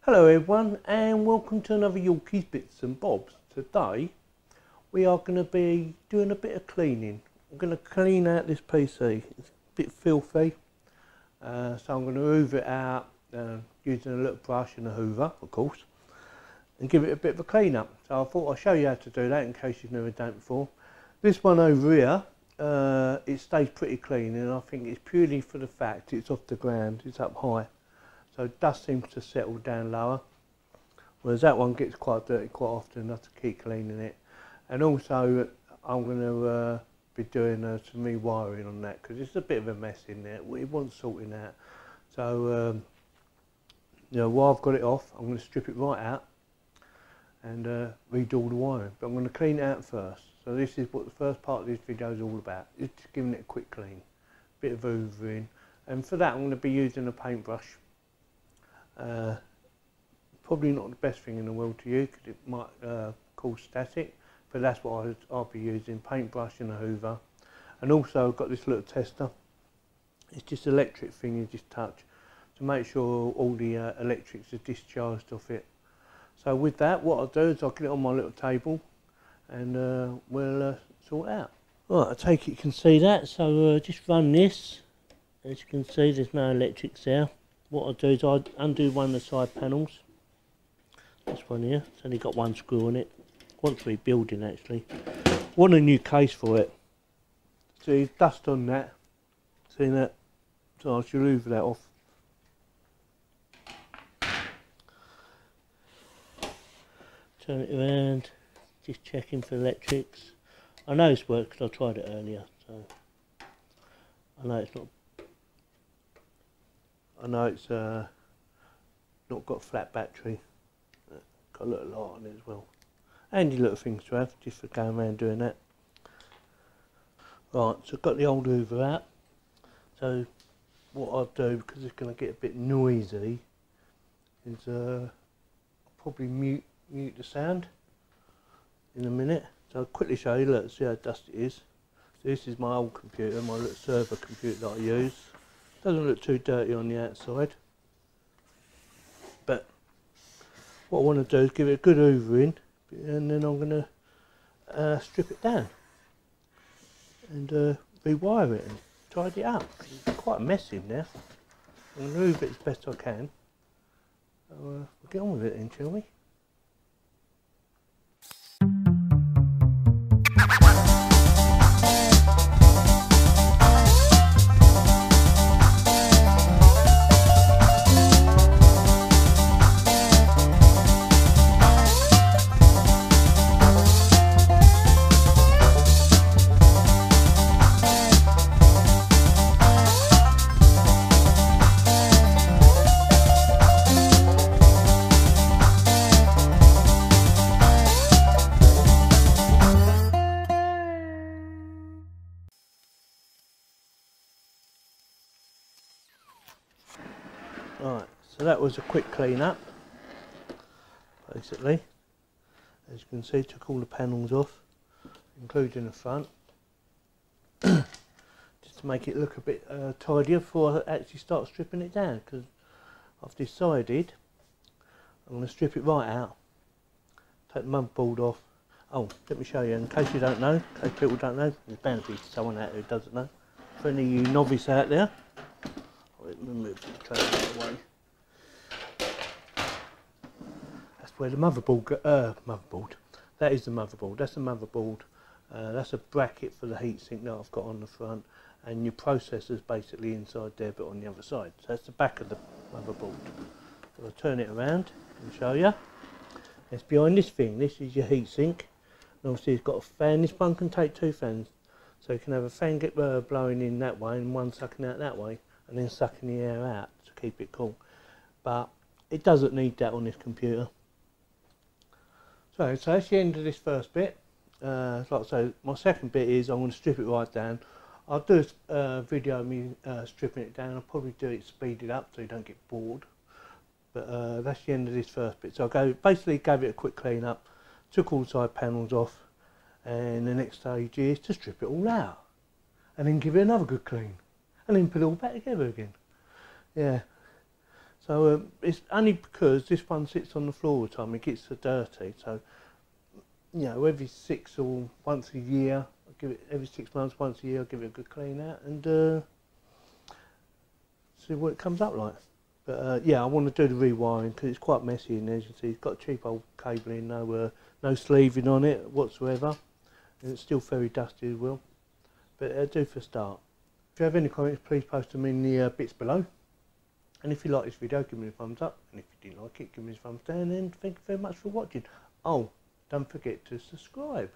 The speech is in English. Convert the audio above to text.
Hello everyone and welcome to another Yorkies Bits and Bobs. Today we are going to be doing a bit of cleaning. I'm going to clean out this PC. It's a bit filthy, so I'm going to hoover it out using a little brush and a hoover, of course, and give it a bit of a clean up. So I thought I'd show you how to do that in case you've never done it before. This one over here, it stays pretty clean, and I think it's purely for the fact it's off the ground, it's up high. So dust seems to settle down lower, whereas that one gets quite dirty quite often. I have to keep cleaning it. And also I'm going to be doing some rewiring on that because it's a bit of a mess in there. It wants sorting out. So you know, while I've got it off, I'm going to strip it right out and redo all the wiring. But I'm going to clean it out first. So this is what the first part of this video is all about. It's just giving it a quick clean, bit of hoovering. And for that I'm going to be using a paintbrush. Probably not the best thing in the world to use because it might cause static, but that's what I'll be using, paintbrush and a hoover. And also I've got this little tester. It's just an electric thing you just touch to make sure all the electrics are discharged off it. So with that, what I'll do is I'll get it on my little table and we'll sort it out. Right, I take it you can see that, so just run this. As you can see, there's no electrics there. What I'll do is I'll undo one of the side panels. This one here, it's only got one screw on it. Wants rebuilding actually. Want a new case for it. See, dust on that. See that? So I should hoover that off. Turn it around, just checking for electrics. I know it's worked because I tried it earlier, so I know it's not. I know it's not got a flat battery. Got a little light on it as well. Handy little things to have, just for going around doing that. Right, so I've got the old hoover out. So what I'll do, because it's going to get a bit noisy, is I'll probably mute the sound in a minute. So I'll quickly show you, look, see how dusty it is. So this is my old computer, my little server computer that I use. Doesn't look too dirty on the outside, but what I want to do is give it a good hoovering, and then I'm going to strip it down and rewire it and tidy it up. It's quite a mess in there. I'm going to hoover it as best I can. So we'll get on with it then, shall we? Right, so that was a quick clean up, basically. As you can see, took all the panels off, including the front, just to make it look a bit tidier before I actually start stripping it down, because I've decided I'm going to strip it right out, take the motherboard off. Oh, let me show you, in case you don't know, in case people don't know, there's bound to be someone out there who doesn't know. For any of you novice out there, let me move the cloth out of the way. That's where the motherboard, that is the motherboard, that's the motherboard. That's a bracket for the heatsink that I've got on the front, and your processor's basically inside there but on the other side. So that's the back of the motherboard. So I'll turn it around and show you. It's behind this thing, this is your heatsink. And obviously it's got a fan, this one can take two fans. So you can have a fan get blowing in that way and one sucking out that way, and then sucking the air out to keep it cool. But it doesn't need that on this computer. So that's the end of this first bit. Like I say, my second bit is I'm going to strip it right down. I'll do a video of me stripping it down. I'll probably do it speeded up so you don't get bored. But that's the end of this first bit. So I basically gave it a quick clean up, took all the side panels off, and the next stage is to strip it all out and then give it another good clean and then put it all back together again. Yeah, So it's only because this one sits on the floor all the time, it gets so dirty. So, you know, every 6 or once a year, I give it, every 6 months, once a year, I give it a good clean out and see what it comes up like. But yeah, I want to do the rewiring because it's quite messy in there. As you can see, it's got cheap old cabling, no sleeving on it whatsoever, and it's still very dusty as well. But it'll do for a start. If you have any comments, please post them in the bits below. And if you like this video, give me a thumbs up. And if you didn't like it, give me a thumbs down. And thank you very much for watching. Oh, don't forget to subscribe.